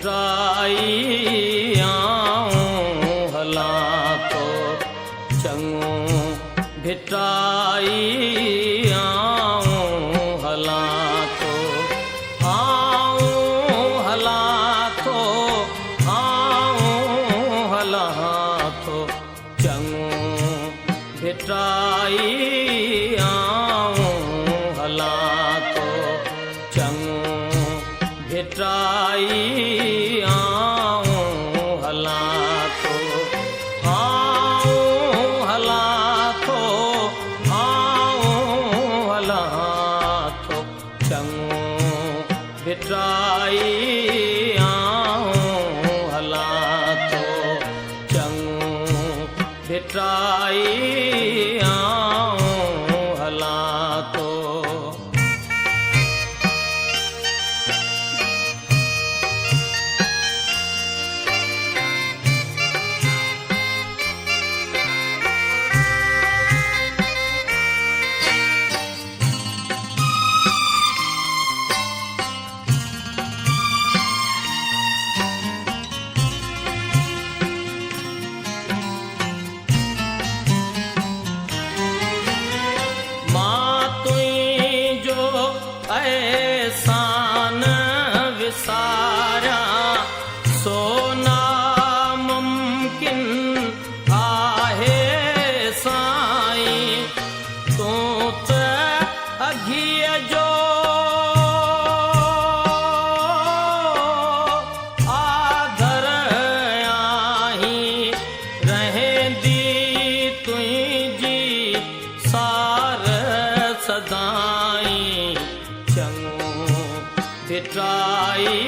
भिटाई आऊं हलां तो चङो भिटाई आऊं हलां तो चङो भिटाई आऊं हलां तो चङो भिटाई आऊं हलां तो चङो भिटाई आऊं हलां तो चङो भिटाई आऊं हलां तो एहसान विसारा सो नामुमकिन आहे साईं तूं त अघीअ जो आदर आहीं रहंदी तुंहिंजी सार सदाईं चङो भिटाई